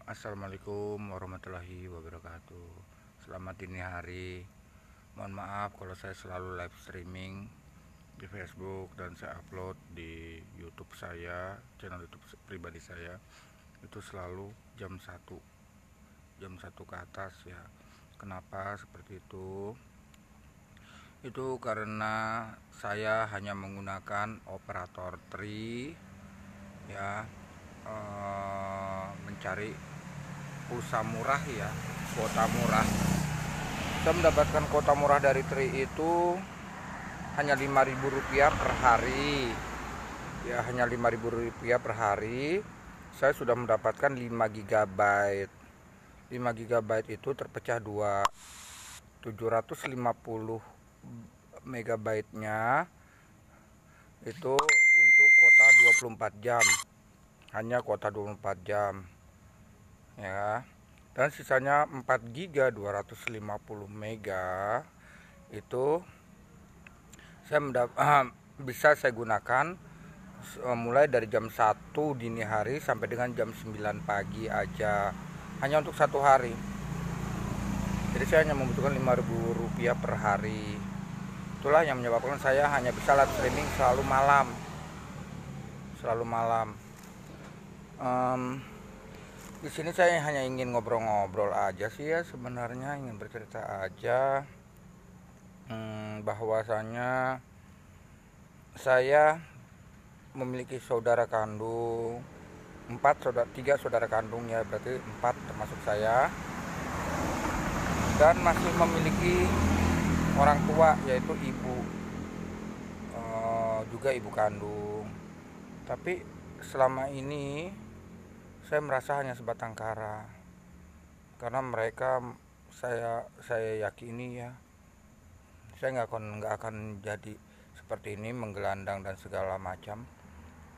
Assalamualaikum warahmatullahi wabarakatuh. Selamat dini hari. Mohon maaf kalau saya selalu live streaming di Facebook dan saya upload di YouTube saya, channel YouTube pribadi saya. Itu selalu jam 1 ke atas ya. Kenapa seperti itu? Itu karena saya hanya menggunakan operator Tri ya, mencari pulsa murah ya, kuota murah. Saya mendapatkan kuota murah dari Tri itu hanya Rp5.000 per hari ya, hanya Rp5.000 per hari. Saya sudah mendapatkan 5 GB. 5 GB itu terpecah dua, 750 megabyte-nya itu untuk kuota 24 jam, hanya kuota 24 jam ya. Dan sisanya 4 GB 250 mega itu bisa saya gunakan mulai dari jam 1 dini hari sampai dengan jam 9 pagi aja, hanya untuk satu hari. Jadi saya hanya membutuhkan Rp5.000 per hari. Itulah yang menyebabkan saya hanya bisa live streaming selalu malam. Di sini saya hanya ingin ngobrol-ngobrol aja sih ya, sebenarnya ingin bercerita aja, bahwasanya saya memiliki saudara kandung 3 saudara kandung ya, berarti 4 termasuk saya, dan masih memiliki orang tua yaitu ibu, juga ibu kandung. Tapi selama ini saya merasa hanya sebatang kara, karena mereka saya yakini ya, saya nggak akan jadi seperti ini, menggelandang dan segala macam,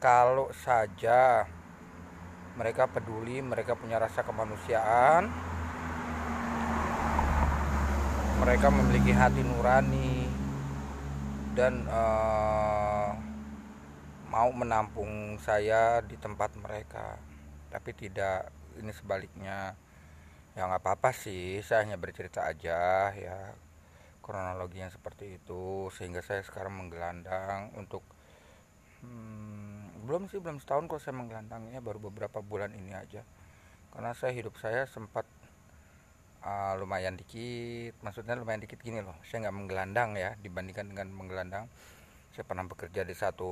kalau saja mereka peduli, mereka punya rasa kemanusiaan, mereka memiliki hati nurani dan mau menampung saya di tempat mereka. Tapi tidak, ini sebaliknya. Ya nggak apa-apa sih, saya hanya bercerita aja ya, kronologinya seperti itu, sehingga saya sekarang menggelandang untuk belum setahun kok saya menggelandangnya, baru beberapa bulan ini aja. Karena hidup saya sempat lumayan dikit, maksudnya lumayan dikit gini loh, saya nggak menggelandang ya, dibandingkan dengan menggelandang. Saya pernah bekerja di satu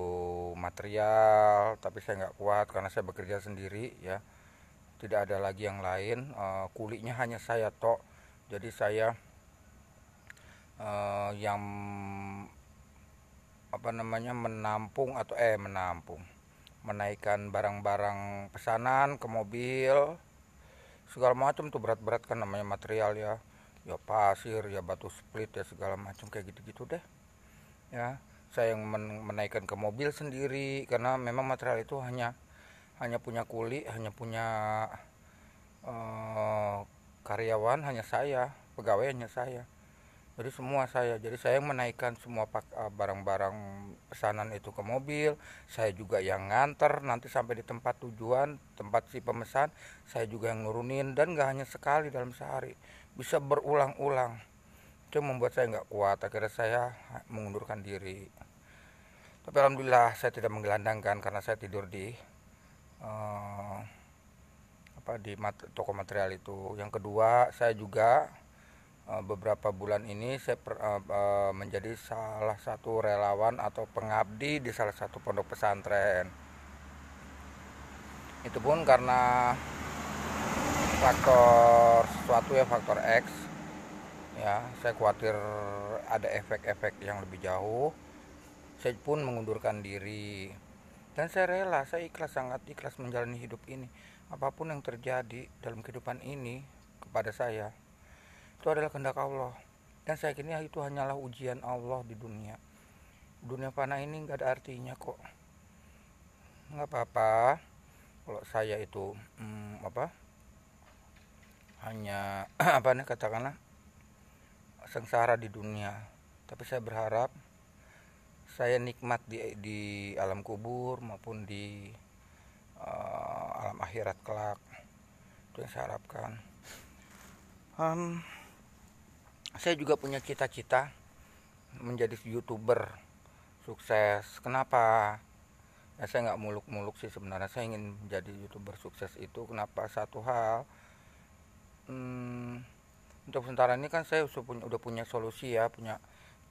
material, tapi saya nggak kuat karena saya bekerja sendiri ya, tidak ada lagi yang lain, kulinya hanya saya tok. Jadi saya yang menaikkan barang-barang pesanan ke mobil segala macam tuh, berat-berat kan namanya material ya, pasir ya, batu split ya, segala macam kayak gitu-gitu deh ya. Saya yang menaikkan ke mobil sendiri, karena memang material itu hanya punya kuli, hanya punya karyawan hanya saya, pegawai hanya saya, jadi semua saya. Jadi saya yang menaikkan semua barang-barang pesanan itu ke mobil, saya juga yang nganter nanti sampai di tempat tujuan, tempat si pemesan, saya juga yang nurunin. Dan gak hanya sekali dalam sehari, bisa berulang-ulang. Itu membuat saya nggak kuat, akhirnya saya mengundurkan diri. Tapi alhamdulillah saya tidak menggelandangkan, karena saya tidur di toko material itu. Yang kedua, saya juga beberapa bulan ini saya menjadi salah satu relawan atau pengabdi di salah satu pondok pesantren. Itu pun karena faktor X ya, saya khawatir ada efek-efek yang lebih jauh. Saya pun mengundurkan diri, dan saya rela, saya sangat ikhlas menjalani hidup ini. Apapun yang terjadi dalam kehidupan ini kepada saya, itu adalah kehendak Allah. Dan saya kira itu hanyalah ujian Allah di dunia. Dunia fana ini nggak ada artinya kok. Nggak apa-apa kalau saya itu hanya katakanlah sengsara di dunia. Tapi saya berharap saya nikmat di alam kubur maupun di alam akhirat kelak. itu yang saya harapkan. Saya juga punya cita-cita menjadi YouTuber sukses. Kenapa? Ya saya nggak muluk-muluk sih sebenarnya. Saya ingin menjadi YouTuber sukses itu kenapa? Satu hal, untuk sementara ini kan saya udah punya solusi ya,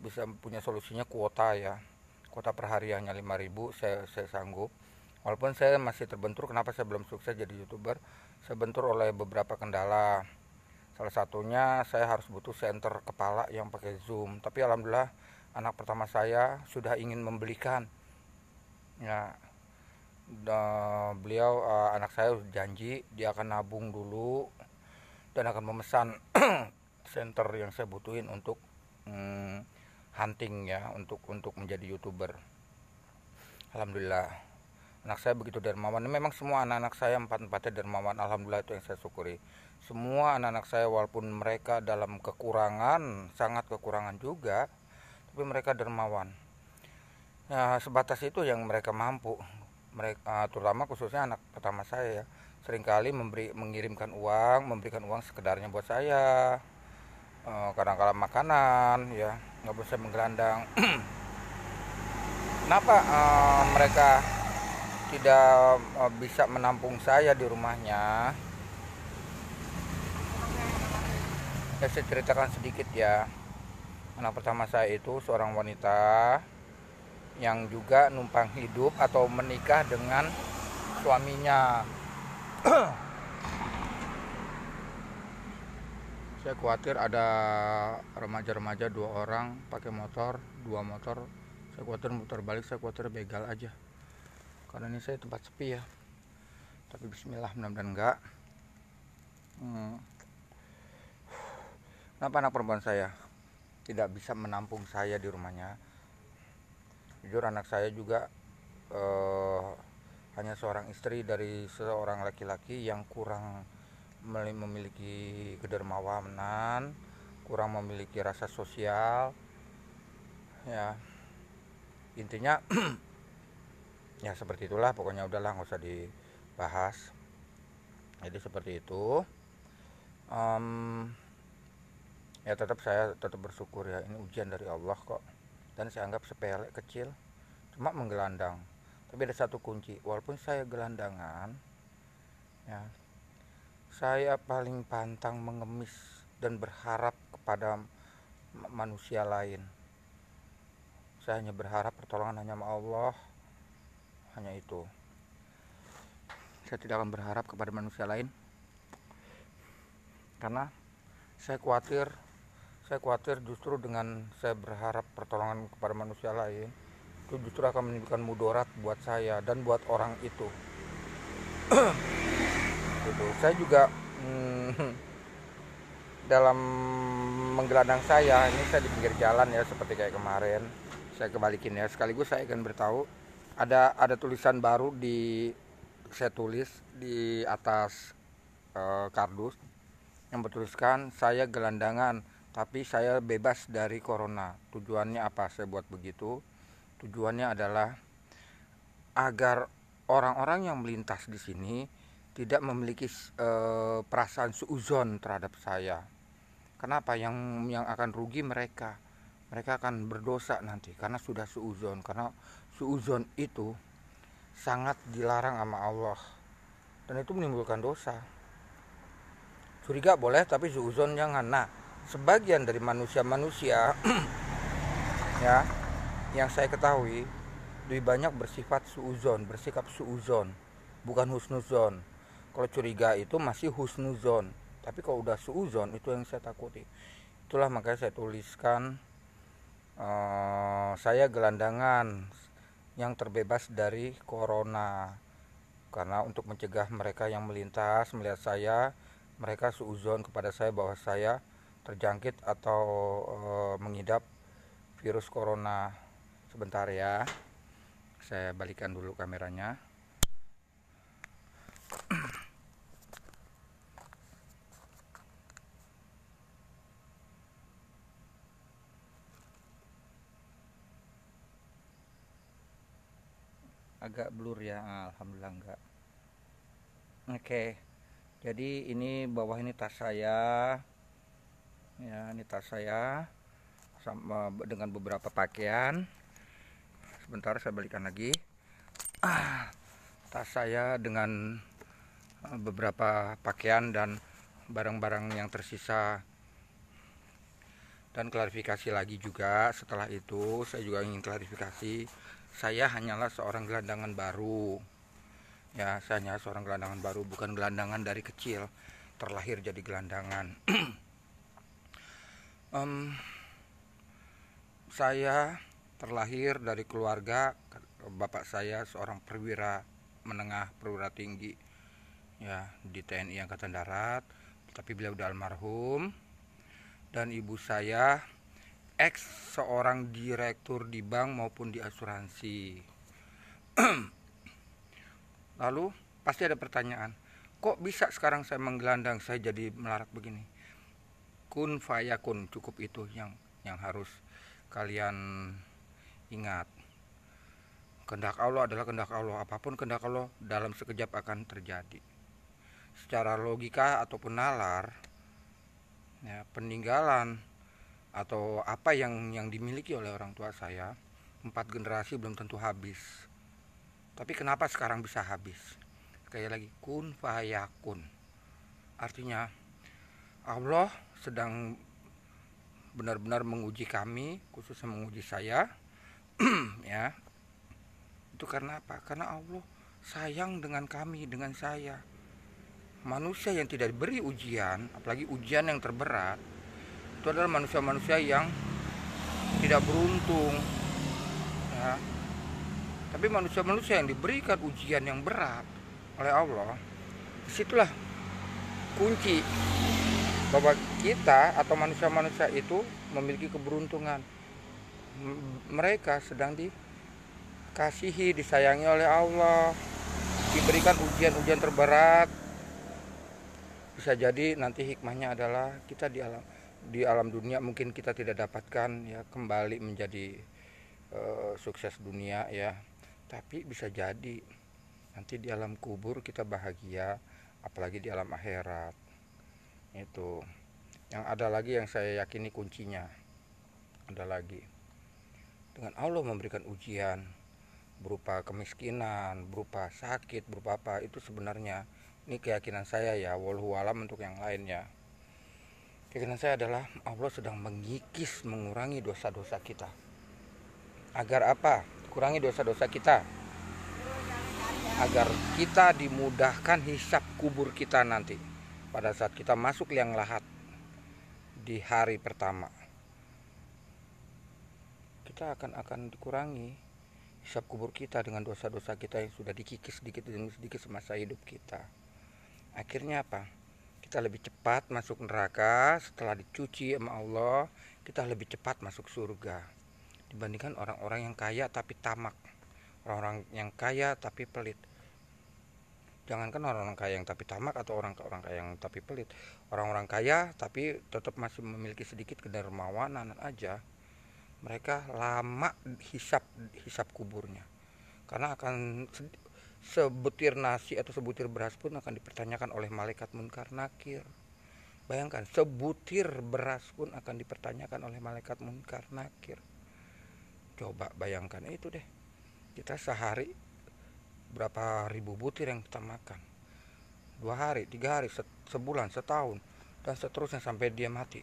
bisa punya solusinya kuota ya. Kuota per hari hanya 5.000, saya sanggup. Walaupun saya masih terbentur, kenapa saya belum sukses jadi YouTuber? Saya bentur oleh beberapa kendala. Salah satunya saya harus butuh senter kepala yang pakai zoom. Tapi alhamdulillah anak pertama saya sudah ingin membelikan. Ya, beliau anak saya janji dia akan nabung dulu dan akan memesan center yang saya butuhin untuk hunting ya, untuk menjadi YouTuber. Alhamdulillah anak saya begitu dermawan. Memang semua anak-anak saya empat-empatnya dermawan. Alhamdulillah, itu yang saya syukuri. Semua anak-anak saya walaupun mereka dalam kekurangan, sangat kekurangan juga, tapi mereka dermawan. Ya, sebatas itu yang mereka mampu. Mereka terutama khususnya anak pertama saya ya, seringkali memberikan uang sekedarnya buat saya. Kadang-kadang makanan ya, nggak bisa menggelandang. Kenapa mereka tidak bisa menampung saya di rumahnya? Ya, saya ceritakan sedikit ya. Anak pertama saya itu seorang wanita yang juga numpang hidup atau menikah dengan suaminya. Saya khawatir ada remaja-remaja 2 orang pakai motor, 2 motor. Saya khawatir muter balik, saya khawatir begal aja. Karena ini saya tempat sepi ya. Tapi bismillah, mudah-mudahan enggak. Kenapa anak perempuan saya tidak bisa menampung saya di rumahnya? Jujur anak saya juga hanya seorang istri dari seorang laki-laki yang kurang memiliki kedermawanan, kurang memiliki rasa sosial ya. Intinya ya seperti itulah, pokoknya udahlah, nggak usah dibahas. Jadi seperti itu. Ya saya tetap bersyukur ya, ini ujian dari Allah kok. Dan saya anggap sepele, kecil, cuma menggelandang. Tapi ada satu kunci, walaupun saya gelandangan ya, saya paling pantang mengemis dan berharap kepada manusia lain. Saya hanya berharap pertolongan hanya sama Allah, hanya itu. Saya tidak akan berharap kepada manusia lain karena saya khawatir justru dengan saya berharap pertolongan kepada manusia lain, itu justru akan menimbulkan mudarat buat saya dan buat orang itu. Gitu. Saya juga dalam menggelandang saya, ini saya di pinggir jalan ya, seperti kayak kemarin. Saya kebalikin ya, sekaligus saya akan beritahu ada tulisan baru saya tulis di atas kardus yang bertuliskan saya gelandangan tapi saya bebas dari corona. Tujuannya apa saya buat begitu? Tujuannya adalah agar orang-orang yang melintas di sini tidak memiliki perasaan suudzon terhadap saya. Kenapa? Yang akan rugi mereka akan berdosa nanti karena sudah suudzon. Karena suudzon itu sangat dilarang sama Allah dan itu menimbulkan dosa. Curiga boleh tapi suudzon jangan. Nah, sebagian dari manusia ya yang saya ketahui lebih banyak bersikap suudzon, bukan husnuzon. Kalau curiga itu masih husnuzon, tapi kalau udah suudzon itu yang saya takuti. Itulah makanya saya tuliskan saya gelandangan yang terbebas dari corona, karena untuk mencegah mereka yang melintas melihat saya, mereka suudzon kepada saya bahwa saya terjangkit atau mengidap virus corona. Sebentar ya, saya balikan dulu kameranya. Agak blur ya, alhamdulillah enggak. Oke, Jadi ini bawah ini tas saya, ya ini tas saya sama dengan beberapa pakaian. Sebentar saya balikan lagi. Tas saya dengan beberapa pakaian dan barang-barang yang tersisa. Dan klarifikasi lagi juga, setelah itu saya juga ingin klarifikasi, saya hanyalah seorang gelandangan baru. Ya, saya hanya seorang gelandangan baru, bukan gelandangan dari kecil terlahir jadi gelandangan. Saya terlahir dari keluarga, bapak saya seorang perwira menengah, perwira tinggi ya di TNI Angkatan Darat, tapi beliau udah almarhum. Dan ibu saya ex seorang direktur di bank maupun di asuransi. Lalu pasti ada pertanyaan, kok bisa sekarang saya menggelandang, saya jadi melarat begini? Kun fayakun, cukup itu yang harus kalian ingat. Kehendak Allah adalah kehendak Allah, apapun kehendak Allah dalam sekejap akan terjadi. Secara logika ataupun nalar, ya, peninggalan atau apa yang dimiliki oleh orang tua saya 4 generasi belum tentu habis. Tapi kenapa sekarang bisa habis? Sekali lagi, kun fayakun. Artinya Allah sedang benar-benar menguji kami, khususnya menguji saya. Ya. Itu karena apa? Karena Allah sayang dengan kami, dengan saya. Manusia yang tidak diberi ujian, apalagi ujian yang terberat, itu adalah manusia-manusia yang tidak beruntung. Ya. Tapi manusia-manusia yang diberikan ujian yang berat oleh Allah, disitulah kunci bahwa kita atau manusia-manusia itu memiliki keberuntungan. Mereka sedang dikasihi, disayangi oleh Allah, diberikan ujian-ujian terberat. Bisa jadi nanti hikmahnya adalah kita di alam dunia mungkin kita tidak dapatkan ya kembali menjadi sukses dunia ya. Tapi bisa jadi nanti di alam kubur kita bahagia, apalagi di alam akhirat. Itu yang ada lagi yang saya yakini kuncinya. Ada lagi, dengan Allah memberikan ujian berupa kemiskinan, berupa sakit, berupa apa, itu sebenarnya ini keyakinan saya ya, wallahu alam untuk yang lainnya. Keyakinan saya adalah Allah sedang mengikis, mengurangi dosa-dosa kita. Agar apa? Kurangi dosa-dosa kita, agar kita dimudahkan hisab kubur kita nanti pada saat kita masuk liang lahat di hari pertama. Kita akan dikurangi hisab kubur kita dengan dosa-dosa kita yang sudah dikikis sedikit demi sedikit semasa hidup kita. Akhirnya apa? Kita lebih cepat masuk neraka. Setelah dicuci sama Allah, kita lebih cepat masuk surga dibandingkan orang-orang yang kaya tapi tamak, orang-orang yang kaya tapi pelit. Jangankan orang-orang kaya yang tapi tamak atau orang kaya yang tapi pelit, orang-orang kaya tapi tetap masih memiliki sedikit kedermawanan aja, mereka lama hisap kuburnya, karena akan sebutir nasi atau sebutir beras pun akan dipertanyakan oleh malaikat munkar nakir. Bayangkan, sebutir beras pun akan dipertanyakan oleh malaikat munkar nakir. Coba bayangkan itu deh, kita sehari berapa ribu butir yang kita makan, 2 hari, 3 hari, sebulan, setahun, dan seterusnya sampai dia mati.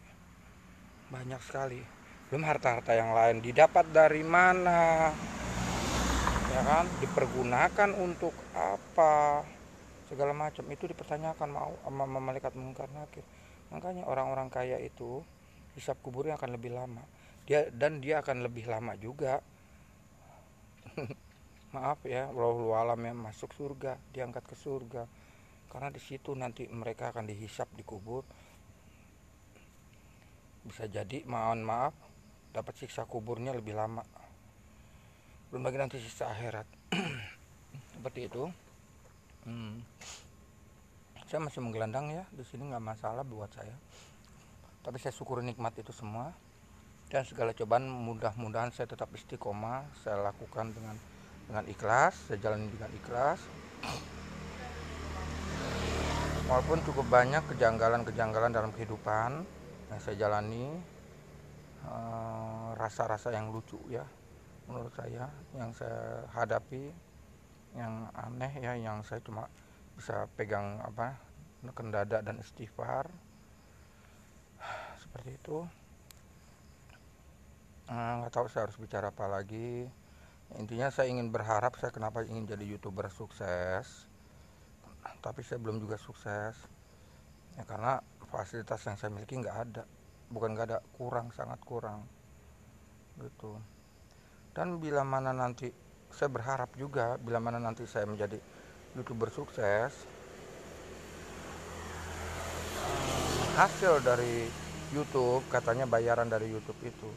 Banyak sekali. Belum harta-harta yang lain didapat dari mana, ya kan, dipergunakan untuk apa, segala macam itu dipertanyakan sama malaikat munkar nakir. Makanya orang-orang kaya itu hisab kuburnya akan lebih lama, dia akan lebih lama juga maaf ya, wallahu alam ya, masuk surga, diangkat ke surga, karena di situ nanti mereka akan dihisap di kubur. Bisa jadi mohon maaf dapat siksa kuburnya lebih lama, belum lagi nanti siksa akhirat. Seperti itu. Saya masih menggelandang ya di sini, nggak masalah buat saya, tapi saya syukuri nikmat itu semua. Dan segala cobaan mudah-mudahan saya tetap istiqomah, saya lakukan dengan ikhlas, saya jalani dengan ikhlas. walaupun cukup banyak kejanggalan-kejanggalan dalam kehidupan yang saya jalani, rasa-rasa yang lucu ya menurut saya yang saya hadapi, yang aneh ya, yang saya cuma bisa pegang neken dada dan istighfar seperti itu. Nggak tahu saya harus bicara apa lagi. Intinya saya ingin berharap, saya kenapa ingin jadi YouTuber sukses, tapi saya belum juga sukses ya, karena fasilitas yang saya miliki nggak ada, bukan nggak ada, kurang, sangat kurang gitu. Dan bila mana nanti, saya berharap juga bila mana nanti saya menjadi YouTuber sukses, hasil dari YouTube, katanya bayaran dari YouTube itu,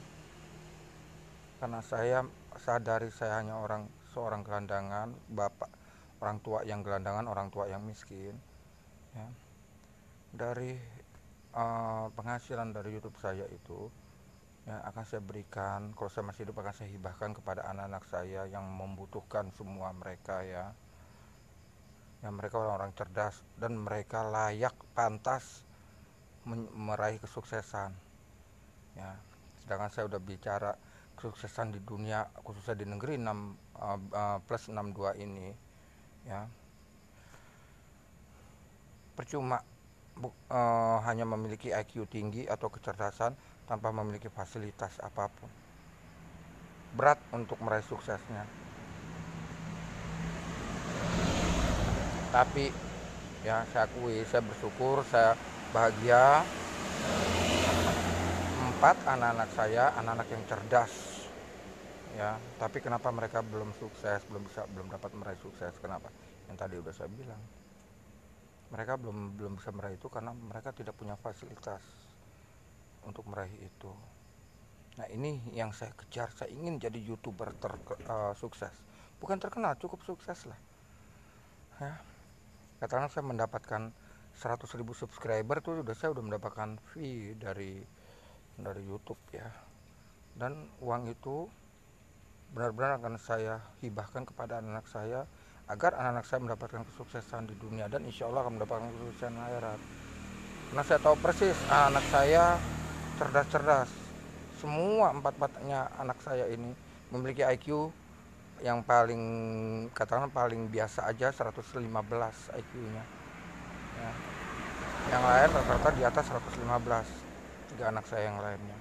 karena saya sadari saya hanya seorang gelandangan, bapak, orang tua yang gelandangan, orang tua yang miskin ya. Dari penghasilan dari YouTube saya itu ya akan saya berikan, kalau saya masih hidup akan saya hibahkan kepada anak-anak saya yang membutuhkan, semua mereka ya. Ya, mereka orang-orang cerdas dan mereka layak, pantas meraih kesuksesan ya. Sedangkan saya udah bicara kesuksesan di dunia, khususnya di negeri 6+62 ini ya, percuma hanya memiliki IQ tinggi atau kecerdasan tanpa memiliki fasilitas apapun. Berat untuk meraih suksesnya. Tapi ya saya akui, saya bersyukur, saya bahagia. 4 anak-anak saya, anak-anak yang cerdas ya. Tapi kenapa mereka belum sukses, belum dapat meraih sukses? Kenapa? Yang tadi udah saya bilang, mereka belum bisa meraih itu karena mereka tidak punya fasilitas untuk meraih itu. Nah, ini yang saya kejar. Saya ingin jadi YouTuber sukses, bukan terkenal, cukup sukses lah ya. Katakanlah saya mendapatkan 100.000 subscriber tuh saya udah mendapatkan fee dari YouTube ya. Dan uang itu benar-benar akan saya hibahkan kepada anak-anak saya, agar anak-anak saya mendapatkan kesuksesan di dunia dan insya Allah akan mendapatkan kesuksesan akhirat. Karena saya tahu persis anak saya cerdas-cerdas. Semua empat-empatnya anak saya ini memiliki IQ yang paling, katakan paling biasa aja 115 IQ-nya ya. Yang lain rata-rata di atas 115. 3 anak saya yang lainnya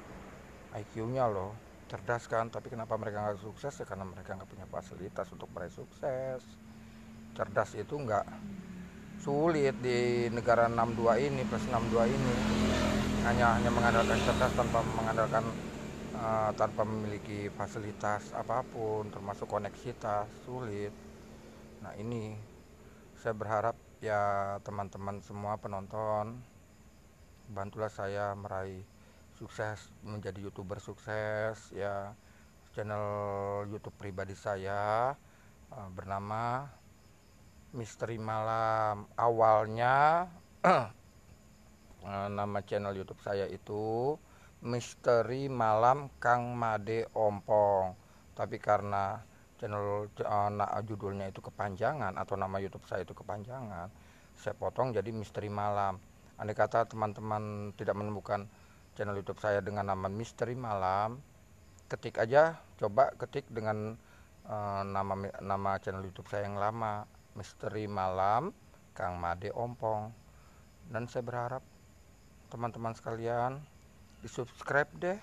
IQ-nya loh, cerdas kan. Tapi kenapa mereka nggak sukses ya? Karena mereka nggak punya fasilitas untuk meraih sukses. Cerdas itu nggak sulit di negara 62 ini, plus 62 ini. Hanya mengandalkan cerdas tanpa memiliki fasilitas apapun, termasuk koneksitas, sulit. Nah, ini saya berharap ya teman-teman semua penonton, bantulah saya meraih sukses, menjadi YouTuber sukses ya. Channel YouTube pribadi saya bernama Misteri Malam. Awalnya nama channel YouTube saya itu Misteri Malam Kang Made Ompong. Tapi karena judulnya itu kepanjangan, atau nama YouTube saya itu kepanjangan, saya potong jadi Misteri Malam. Andai kata teman-teman tidak menemukan channel YouTube saya dengan nama Misteri Malam, coba ketik dengan nama channel YouTube saya yang lama, Misteri Malam Kang Made Ompong. Dan saya berharap teman-teman sekalian di subscribe deh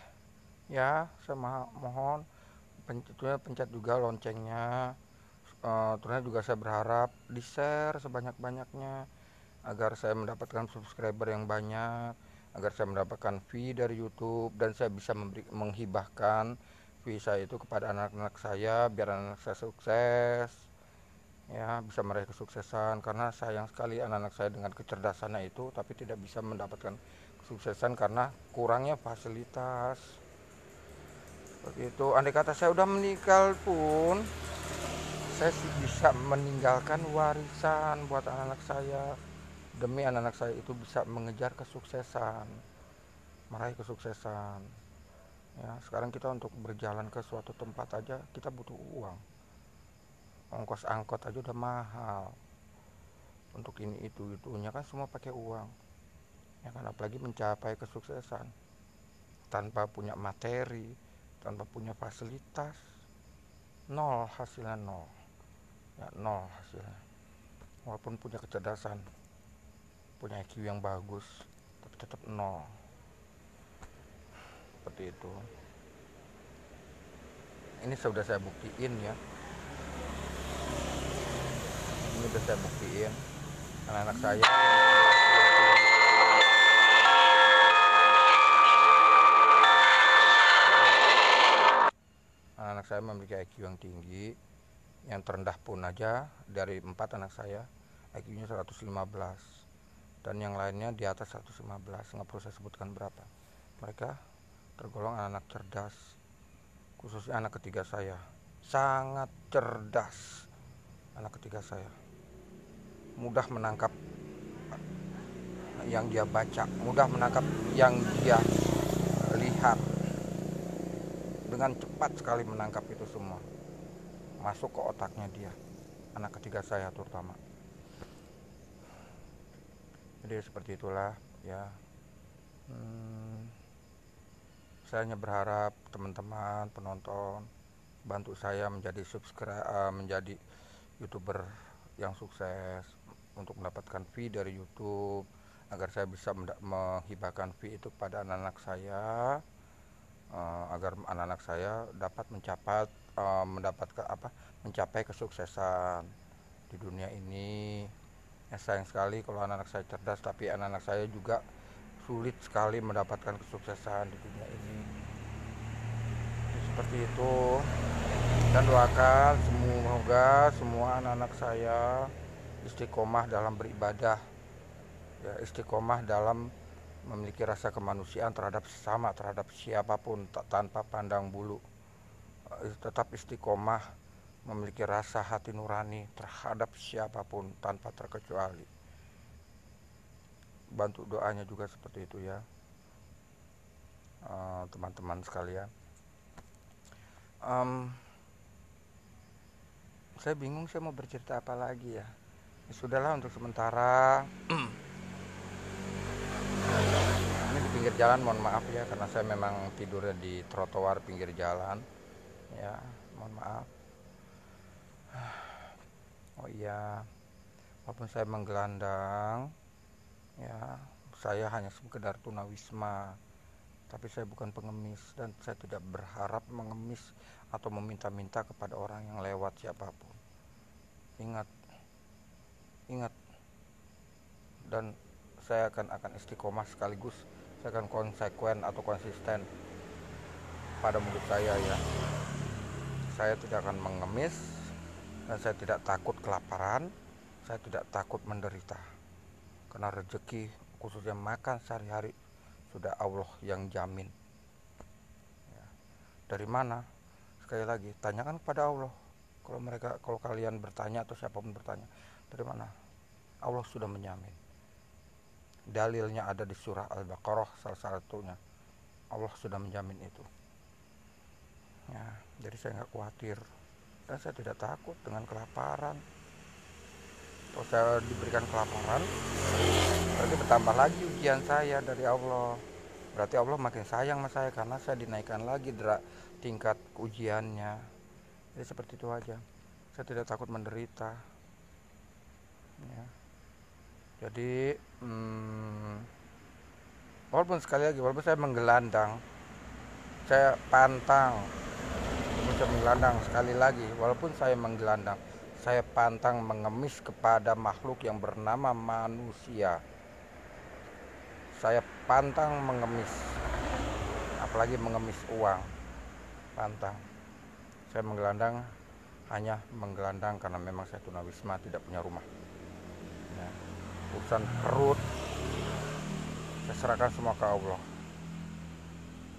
ya. Saya mohon pencet juga loncengnya. Terus juga saya berharap di share sebanyak-banyaknya agar saya mendapatkan subscriber yang banyak, agar saya mendapatkan fee dari YouTube dan saya bisa menghibahkan fee saya itu kepada anak-anak saya, biar anak saya sukses ya, bisa meraih kesuksesan. Karena sayang sekali anak-anak saya dengan kecerdasannya itu tapi tidak bisa mendapatkan kesuksesan karena kurangnya fasilitas seperti itu. Andai kata saya udah meninggal pun, saya bisa meninggalkan warisan buat anak-anak saya, demi anak-anak saya itu bisa mengejar kesuksesan, meraih kesuksesan ya. Sekarang kita untuk berjalan ke suatu tempat aja kita butuh uang, ongkos angkot aja udah mahal untuk ini itunya kan semua pakai uang ya kan, apalagi mencapai kesuksesan tanpa punya materi, tanpa punya fasilitas, nol hasilnya, nol ya, nol hasilnya. Walaupun punya kecerdasan, punya IQ yang bagus, tapi tetap nol. Seperti itu. Ini sudah saya buktiin ya, ini sudah saya buktiin. Anak-anak saya anak-anak saya memiliki IQ yang tinggi. Yang terendah pun aja dari 4 anak saya IQ-nya 115, dan yang lainnya di atas 115, nggak perlu saya sebutkan berapa. Mereka tergolong anak-anak cerdas, khususnya anak ketiga saya sangat cerdas. Anak ketiga saya mudah menangkap yang dia baca, mudah menangkap yang dia lihat, dengan cepat sekali menangkap itu semua, masuk ke otaknya dia, anak ketiga saya terutama. Jadi seperti itulah ya. Saya hanya berharap teman-teman penonton bantu saya menjadi menjadi YouTuber yang sukses, untuk mendapatkan fee dari YouTube, agar saya bisa menghibahkan fee itu kepada anak-anak saya, agar anak-anak saya dapat mencapai kesuksesan di dunia ini. Ya, sayang sekali kalau anak-anak saya cerdas, tapi anak-anak saya juga sulit sekali mendapatkan kesuksesan di dunia ini. Seperti itu. Dan doakan semoga semua anak-anak saya istiqomah dalam beribadah, ya, istiqomah dalam memiliki rasa kemanusiaan terhadap sesama, terhadap siapapun, tanpa pandang bulu. Tetap istiqomah memiliki rasa hati nurani terhadap siapapun tanpa terkecuali. Bantu doanya juga seperti itu ya, teman-teman sekalian. Saya bingung saya mau bercerita apa lagi ya. Ya sudahlah, untuk sementara ini di pinggir jalan, mohon maaf ya, karena saya memang tidurnya di trotoar pinggir jalan ya, mohon maaf. Oh iya, walaupun saya menggelandang ya, saya hanya sekedar tunawisma, tapi saya bukan pengemis, dan saya tidak berharap mengemis atau meminta-minta kepada orang yang lewat siapapun. Ingat, dan saya akan istiqomah, sekaligus saya akan konsekuen atau konsisten pada mulut saya ya. Saya tidak akan mengemis, dan saya tidak takut kelaparan, saya tidak takut menderita, karena rezeki, khususnya makan sehari-hari, sudah Allah yang jamin ya. Dari mana? Sekali lagi, tanyakan kepada Allah. Kalau kalian bertanya atau siapapun bertanya, dari mana? Allah sudah menjamin. Dalilnya ada di surah Al-Baqarah, salah satunya. Allah sudah menjamin itu ya. Jadi saya nggak khawatir, dan saya tidak takut dengan kelaparan. Kalau saya diberikan kelaparan, berarti bertambah lagi ujian saya dari Allah. Berarti Allah makin sayang sama saya, karena saya dinaikkan lagi tingkat ujiannya. Jadi seperti itu aja. Saya tidak takut menderita ya. Jadi walaupun sekali lagi, walaupun saya menggelandang, saya pantang. Walaupun saya menggelandang, sekali lagi, walaupun saya menggelandang, saya pantang mengemis kepada makhluk yang bernama manusia. Saya pantang mengemis, apalagi mengemis uang, pantang. Saya menggelandang, hanya menggelandang karena memang saya tunawisma, tidak punya rumah ya. Urusan perut saya serahkan semua ke Allah.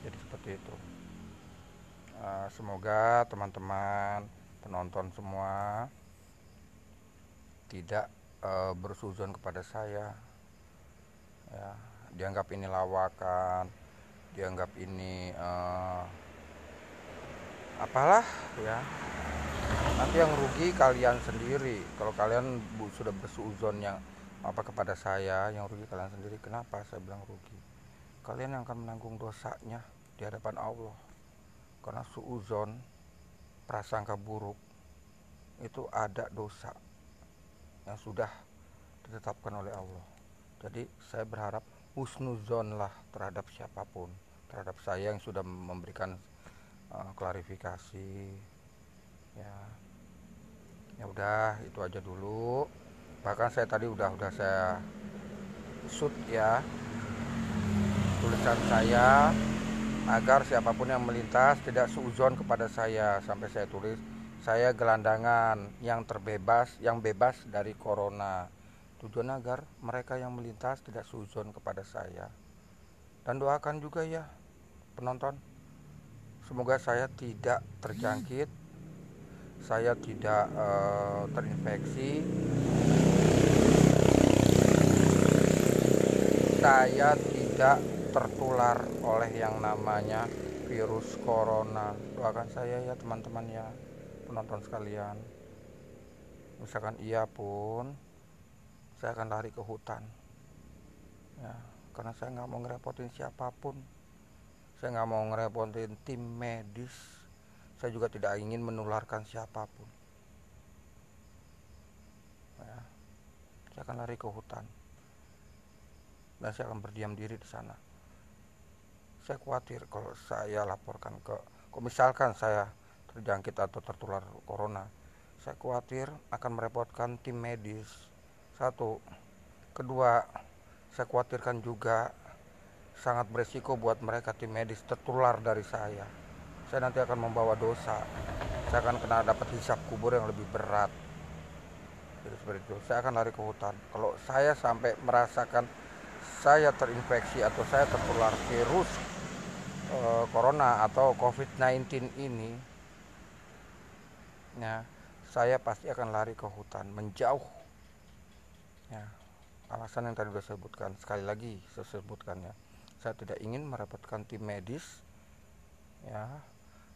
Jadi seperti itu. Semoga teman-teman penonton semua tidak bersuzon kepada saya ya, dianggap ini lawakan, dianggap ini apalah ya, Nanti yang rugi kalian sendiri. Kalau kalian sudah bersuuzon yang kepada saya, yang rugi kalian sendiri. Kenapa saya bilang rugi? Kalian yang akan menanggung dosanya di hadapan Allah. Karena suuzon, prasangka buruk, itu ada dosa yang sudah ditetapkan oleh Allah. Jadi saya berharap husnuzon lah terhadap siapapun, terhadap saya yang sudah memberikan klarifikasi. Ya udah, itu aja dulu. Bahkan saya tadi udah saya shoot ya tulisan saya, agar siapapun yang melintas tidak suuzon kepada saya. Sampai saya tulis, saya gelandangan yang terbebas, yang bebas dari corona. Tujuan agar mereka yang melintas tidak suuzon kepada saya. Dan doakan juga ya penonton, semoga saya tidak terjangkit, saya tidak terinfeksi, saya tidak tertular oleh yang namanya virus corona. Doakan saya ya teman-teman ya, penonton sekalian. Misalkan iya pun, saya akan lari ke hutan ya, karena saya nggak mau ngerepotin siapapun. Saya nggak mau ngerepotin tim medis. Saya juga tidak ingin menularkan siapapun ya. Saya akan lari ke hutan dan saya akan berdiam diri di sana. Saya khawatir kalau saya laporkan kalau misalkan saya terjangkit atau tertular corona, saya khawatir akan merepotkan tim medis. Satu. Kedua, saya khawatirkan juga sangat beresiko buat mereka tim medis tertular dari saya. Saya nanti akan membawa dosa. Saya akan kena dapat hisab kubur yang lebih berat. Jadi seperti itu. Saya akan lari ke hutan. Kalau saya sampai merasakan saya terinfeksi atau saya tertular virus corona atau COVID-19 ini, ya, saya pasti akan lari ke hutan, menjauh. Ya, alasan yang tadi sudah saya sebutkan, sekali lagi saya sebutkan ya, saya tidak ingin merepotkan tim medis. Ya,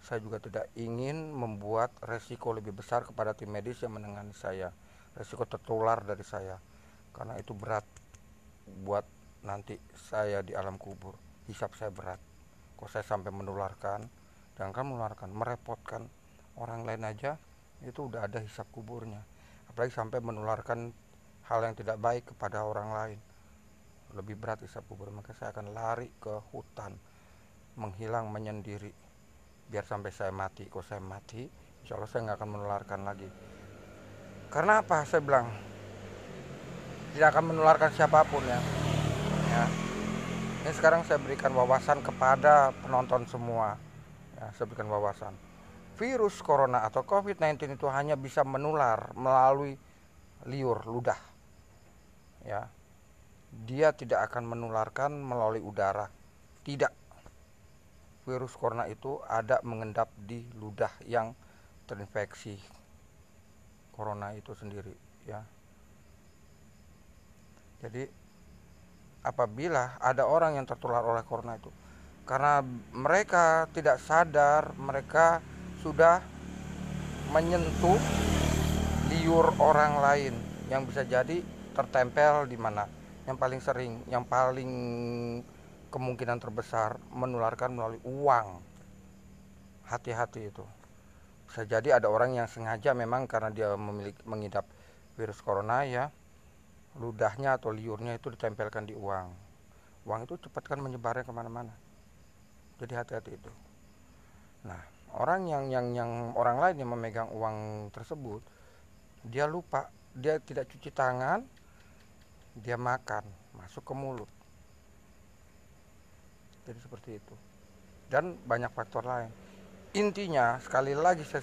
saya juga tidak ingin membuat resiko lebih besar kepada tim medis yang menangani saya, resiko tertular dari saya, karena itu berat buat nanti saya di alam kubur. Hisab saya berat. Kalau saya sampai menularkan, jangan menularkan, merepotkan orang lain aja, itu udah ada hisab kuburnya. Apalagi sampai menularkan hal yang tidak baik kepada orang lain, lebih berat hisab kubur. Maka saya akan lari ke hutan, menghilang, menyendiri, biar sampai saya mati. Kalau saya mati, insya Allah saya nggak akan menularkan lagi. Karena apa? Saya bilang tidak akan menularkan siapapun ya. Ini sekarang saya berikan wawasan kepada penonton semua. Ya, saya berikan wawasan. Virus corona atau COVID-19 itu hanya bisa menular melalui liur, ludah. Ya. Dia tidak akan menularkan melalui udara. Tidak. Virus corona itu ada mengendap di ludah yang terinfeksi corona itu sendiri, ya. Jadi apabila ada orang yang tertular oleh corona itu, karena mereka tidak sadar, mereka sudah menyentuh liur orang lain yang bisa jadi tertempel di mana, yang paling sering, yang paling kemungkinan terbesar menularkan melalui uang. Hati-hati itu. Bisa jadi ada orang yang sengaja memang karena dia mengidap virus corona ya, ludahnya atau liurnya itu ditempelkan di uang. Uang itu cepat kan menyebarnya kemana-mana. Jadi hati-hati itu. Nah, orang yang orang lain yang memegang uang tersebut, dia lupa, dia tidak cuci tangan, dia makan, masuk ke mulut. Jadi seperti itu. Dan banyak faktor lain. Intinya sekali lagi saya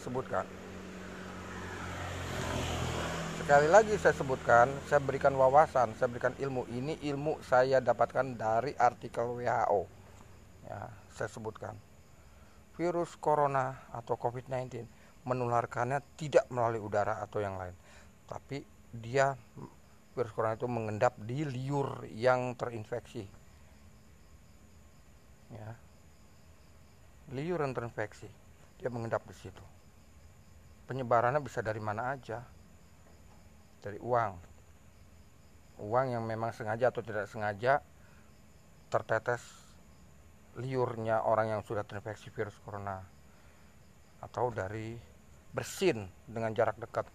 sebutkan, saya berikan wawasan, saya berikan ilmu. Ini ilmu saya dapatkan dari artikel WHO. Ya, saya sebutkan. Virus corona atau COVID-19 menularkannya tidak melalui udara atau yang lain. Tapi virus corona itu mengendap di liur yang terinfeksi. Ya. Liur yang terinfeksi, dia mengendap di situ. penyebarannya bisa dari mana aja, dari uang yang memang sengaja atau tidak sengaja tertetes liurnya orang yang sudah terinfeksi virus corona, atau dari bersin dengan jarak dekat,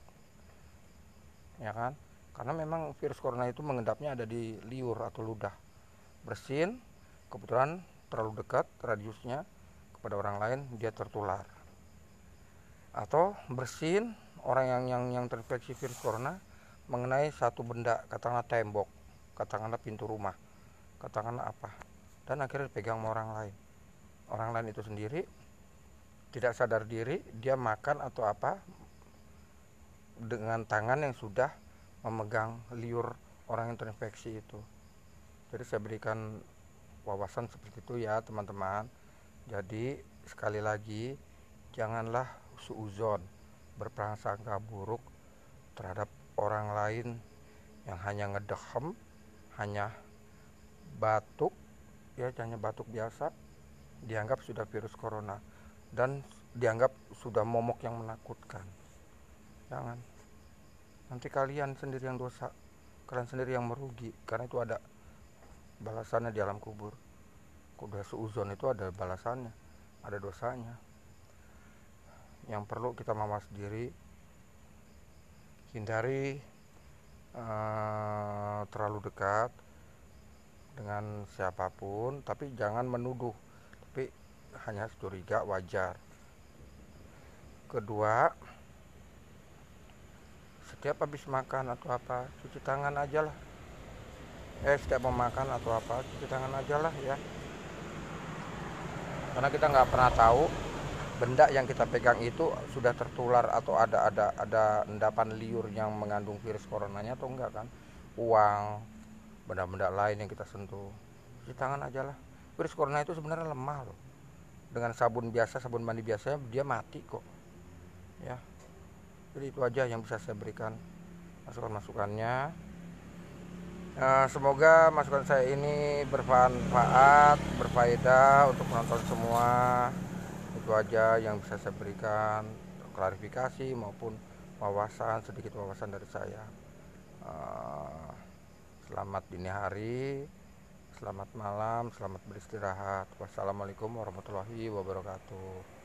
ya kan? Karena memang virus corona itu mengendapnya ada di liur atau ludah. Bersin, kebetulan terlalu dekat radiusnya kepada orang lain, dia tertular. Atau bersin orang yang terinfeksi virus corona mengenai satu benda, katakanlah tembok, katakanlah pintu rumah, katakanlah apa, dan akhirnya dipegang sama orang lain. Orang lain itu sendiri tidak sadar diri, dia makan atau apa dengan tangan yang sudah memegang liur orang yang terinfeksi itu. Jadi saya berikan wawasan seperti itu ya teman-teman. Jadi sekali lagi, janganlah suuzon, berprasangka buruk terhadap orang lain yang hanya ngedehem, hanya batuk, ya hanya batuk biasa, dianggap sudah virus corona dan dianggap sudah momok yang menakutkan. Jangan. Nanti kalian sendiri yang dosa, kalian sendiri yang merugi, karena itu ada balasannya di alam kubur. Udah suuzon itu ada balasannya, ada dosanya. Yang perlu kita mawas diri, hindari terlalu dekat dengan siapapun, tapi jangan menuduh, tapi hanya curiga wajar. Kedua, setiap habis makan atau apa, cuci tangan aja lah. Setiap mau makan atau apa, cuci tangan aja lah ya. Karena kita nggak pernah tahu benda yang kita pegang itu sudah tertular atau ada endapan liur yang mengandung virus coronanya atau enggak kan. Uang, benda-benda lain yang kita sentuh, cuci tangan aja lah. Virus corona itu sebenarnya lemah loh. Dengan sabun biasa, sabun mandi biasa, dia mati kok ya. Jadi itu aja yang bisa saya berikan masukan-masukannya. Semoga masukan saya ini bermanfaat, berfaedah untuk penonton semua. Itu aja yang bisa saya berikan, klarifikasi maupun wawasan, sedikit wawasan dari saya. Selamat dini hari, selamat malam, selamat beristirahat. Wassalamualaikum warahmatullahi wabarakatuh.